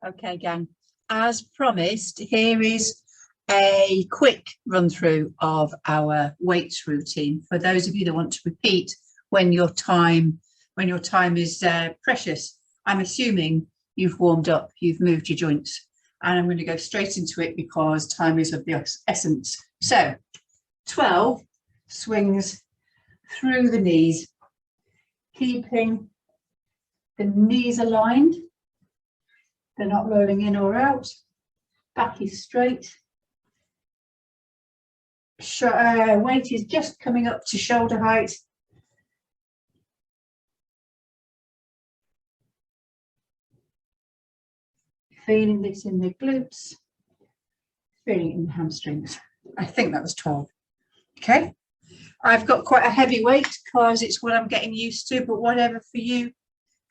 Okay, gang, as promised, here is a quick run through of our weights routine for those of you that want to repeat when your time is precious. I'm assuming you've warmed up, you've moved your joints, and I'm going to go straight into it because time is of the essence. So 12 swings through the knees, keeping the knees aligned. They're not rolling in or out. Back is straight. Weight is just coming up to shoulder height. Feeling this in the glutes. Feeling it in the hamstrings. I think that was 12. Okay. I've got quite a heavy weight because it's what I'm getting used to, but whatever for you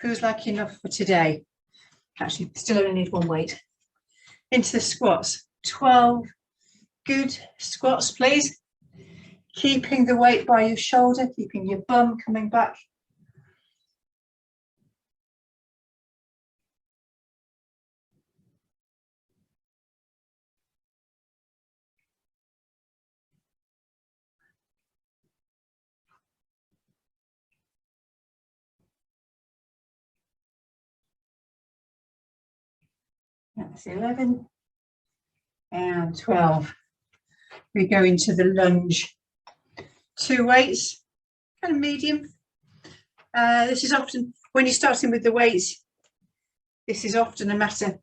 feels like enough for today. Actually, still only need one weight. Into the squats. 12 good squats, please. Keeping the weight by your shoulder, keeping your bum coming back. That's 11 and 12. We go into the lunge. 2 weights, kind of medium. This is often, when you're starting with the weights, this is often a matter,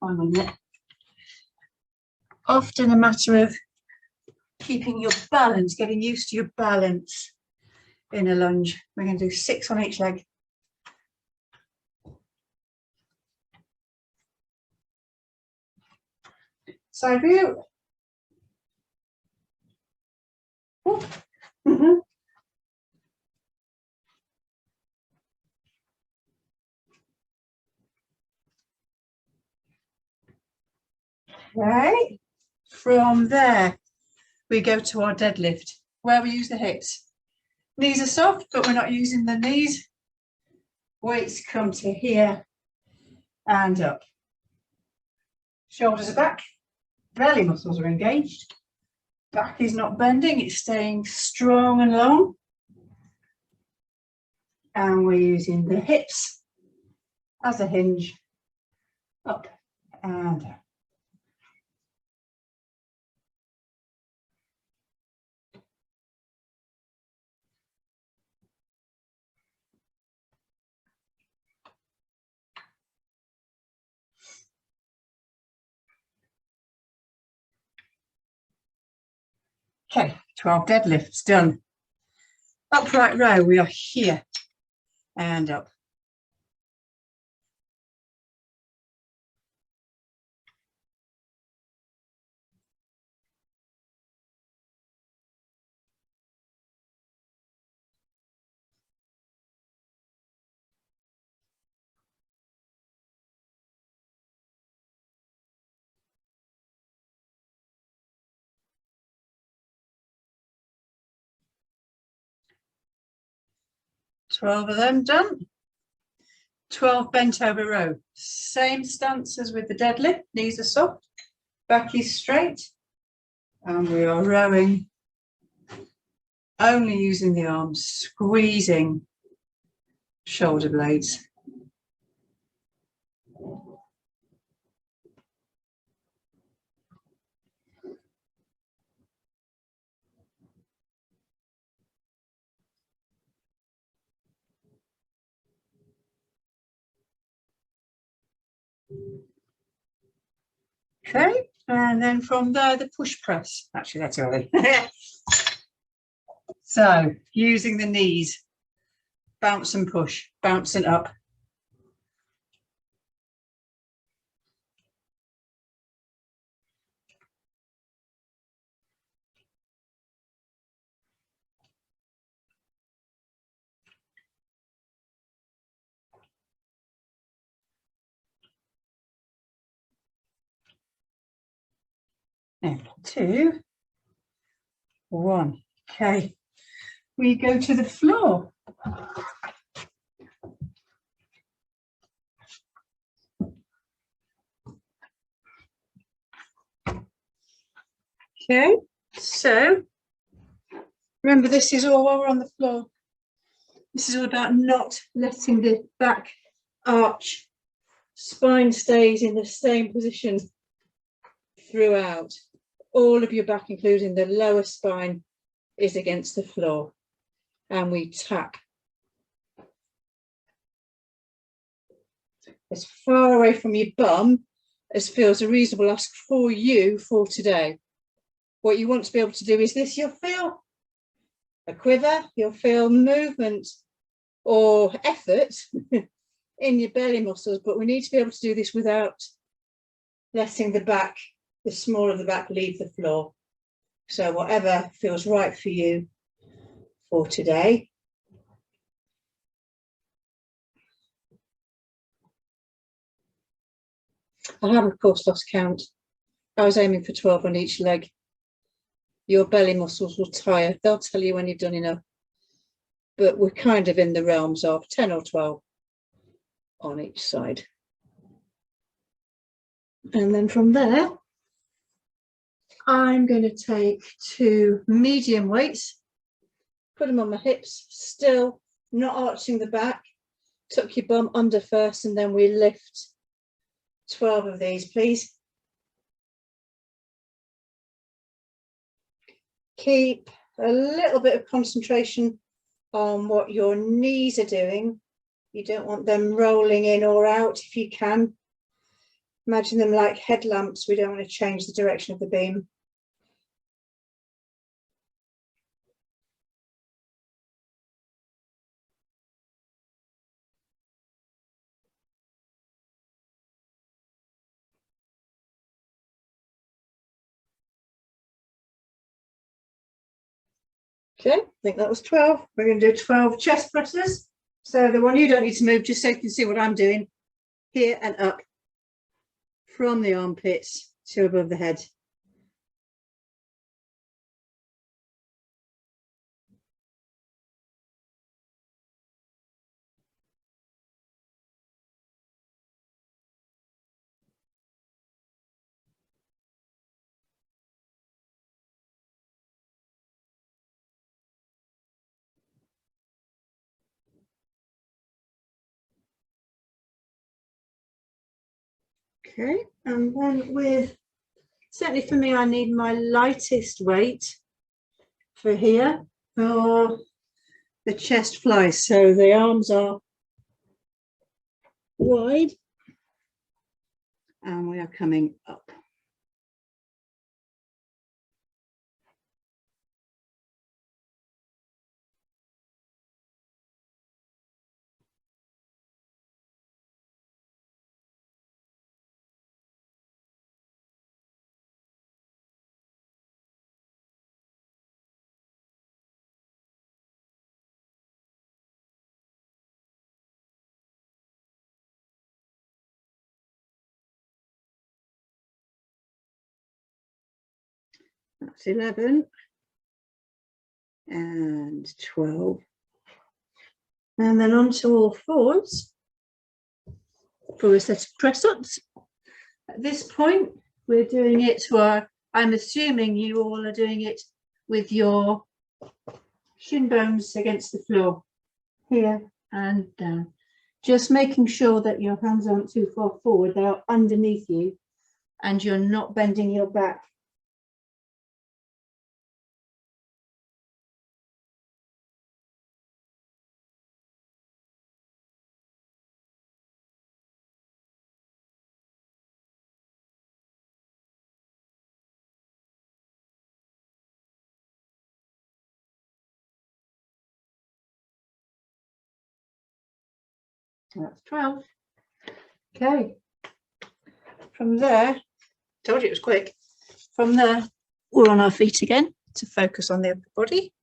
often a matter of keeping your balance, getting used to your balance in a lunge. We're going to do 6 on each leg. Side view. Okay, from there we go to our deadlift where we use the hips. Knees are soft, but we're not using the knees. Weights come to here and up. Shoulders are back, belly muscles are engaged. Back is not bending, it's staying strong and long. And we're using the hips as a hinge, up and down. Okay, 12 deadlifts done. Upright row, we are here and up. Twelve of them done. 12 bent over row. Same stance as with the deadlift. Knees are soft, back is straight, and we are rowing, only using the arms, squeezing shoulder blades. Okay, and then from there, the push press. Actually, that's early. So, using the knees, bounce and push, bounce and up. And 2, 1. Okay, we go to the floor. Okay, so remember, this is all while we're on the floor. This is all about not letting the back arch. Spine stays in the same position throughout. All of your back, including the lower spine, is against the floor. And we tap as far away from your bum as feels a reasonable ask for you for today. What you want to be able to do is this. You'll feel a quiver, you'll feel movement or effort in your belly muscles, but we need to be able to do this without letting the back, the small of the back, leave the floor. So whatever feels right for you for today. I have, of course, lost count. I was aiming for 12 on each leg. Your belly muscles will tire. They'll tell you when you've done enough. But we're kind of in the realms of 10 or 12 on each side. And then from there, I'm going to take 2 medium weights, put them on my hips, still not arching the back. Tuck your bum under first, and then we lift 12 of these, please. Keep a little bit of concentration on what your knees are doing. You don't want them rolling in or out if you can. Imagine them like headlamps. We don't want to change the direction of the beam. Okay, I think that was 12. We're going to do 12 chest presses. So the one you don't need to move, just so you can see what I'm doing. Here and up from the armpits to above the head. Okay, and then with, certainly for me, I need my lightest weight for here for the chest flies. So the arms are wide and we are coming up. That's 11 and 12. And then onto all fours for a set of press-ups. At this point, we're doing it, or I'm assuming you all are doing it with your shin bones against the floor, here and down. Just making sure that your hands aren't too far forward, they are underneath you, and you're not bending your back. That's 12. Okay. From there, told you it was quick. From there, we're on our feet again to focus on the upper body.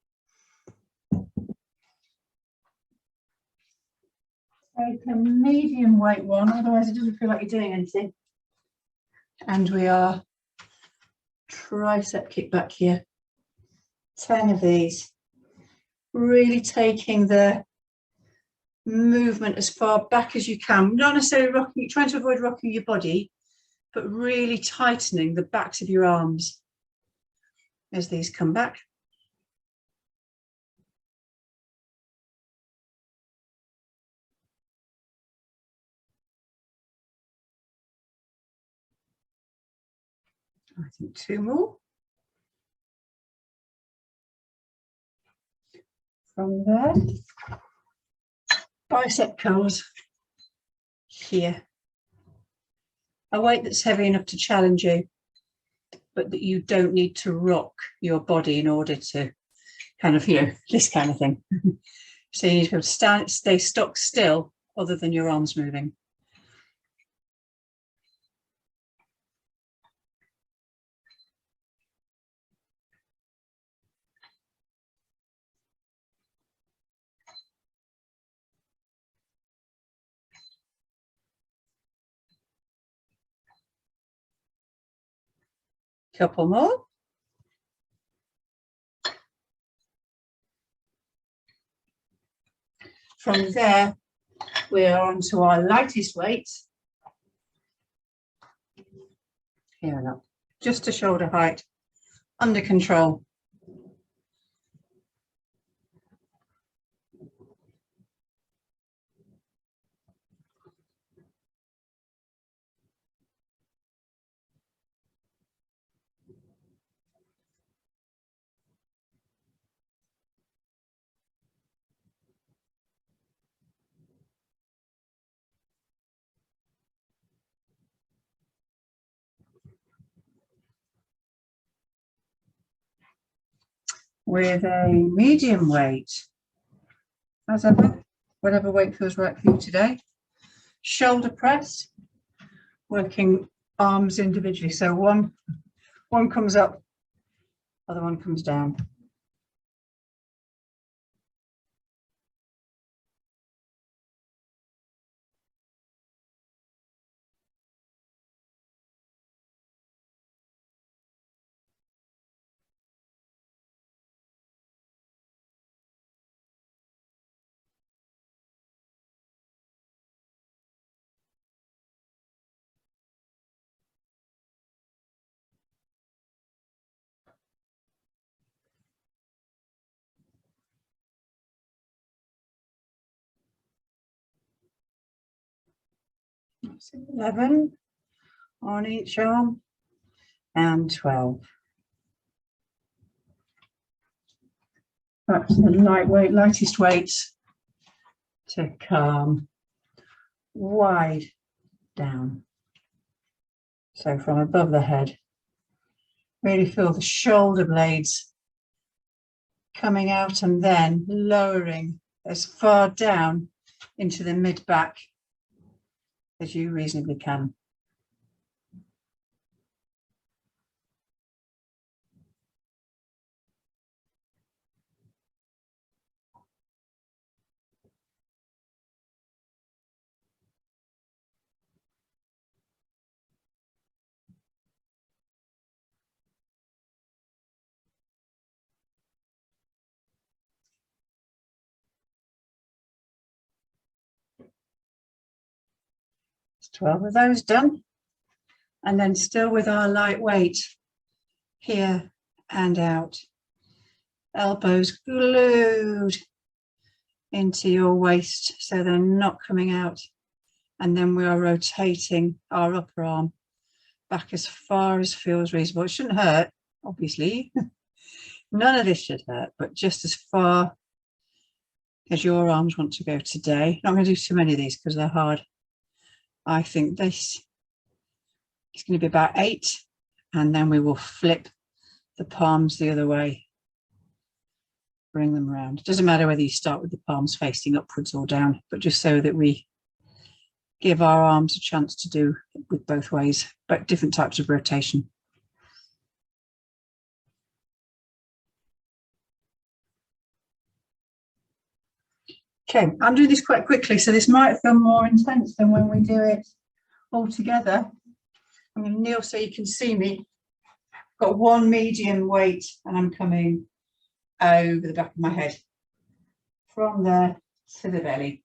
Take a medium weight one, otherwise it doesn't feel like you're doing anything. And we are tricep kick back here. 10 of these. Really taking the movement as far back as you can. Not necessarily rocking, trying to avoid rocking your body, but really tightening the backs of your arms. as these come back. I think 2 more. From there, bicep curls here. A weight that's heavy enough to challenge you, but that you don't need to rock your body in order to kind of, this kind of thing. So you need to be able to stay stock still other than your arms moving. Couple more. From there, we are on to our lightest weight. Here and up, just to shoulder height, under control. With a medium weight, as ever, whatever weight feels right for you today. Shoulder press, working arms individually. So one comes up, other one comes down. That's 11 on each arm and 12. Back to the lightweight, lightest weights to come wide down. So from above the head, really feel the shoulder blades coming out and then lowering as far down into the mid-back as you reasonably can. It's 12 of those done. And then still with our light weight, here and out. Elbows glued into your waist so they're not coming out. And then we are rotating our upper arm back as far as feels reasonable. It shouldn't hurt, obviously. None of this should hurt, but just as far as your arms want to go today. Not going to do too many of these because they're hard. I think this is going to be about 8, and then we will flip the palms the other way. Bring them around. It doesn't matter whether you start with the palms facing upwards or down, but just so that we give our arms a chance to do it with both ways, but different types of rotation. Okay, I'm doing this quite quickly, so this might feel more intense than when we do it all together. I'm going to kneel so you can see me. I've got one medium weight and I'm coming over the back of my head. From there to the belly.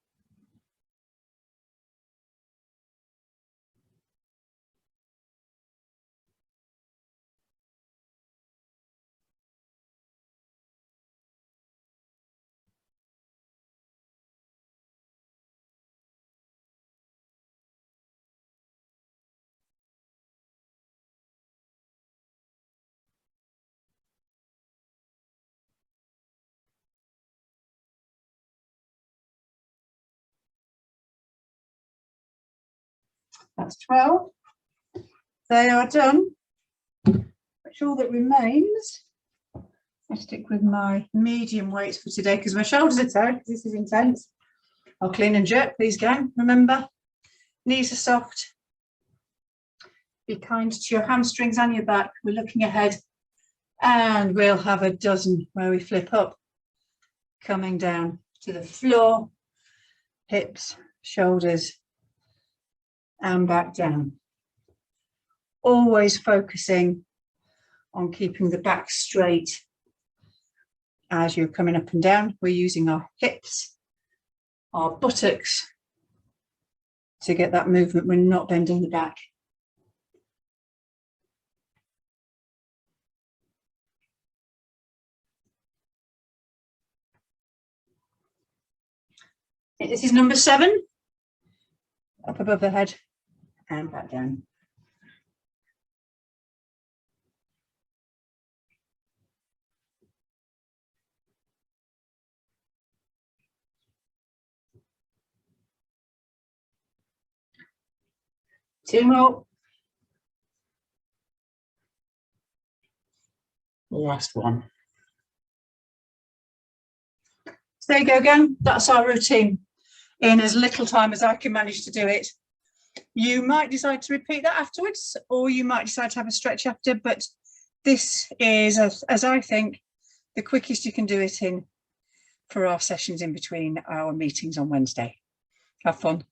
That's 12. They are done. Which all that remains, I stick with my medium weights for today because my shoulders are tired. This is intense. I'll clean and jerk, please, gang. Remember, knees are soft. Be kind to your hamstrings and your back. We're looking ahead, and we'll have a dozen where we flip up, coming down to the floor, hips, shoulders, and back down. Always focusing on keeping the back straight as you're coming up and down. We're using our hips, our buttocks to get that movement. We're not bending the back. This is number 7, up above the head and back down. Two more. Last one. So there you go again. That's our routine in as little time as I can manage to do it. You might decide to repeat that afterwards, or you might decide to have a stretch after, but this is, as I think, the quickest you can do it in for our sessions in between our meetings on Wednesday. Have fun.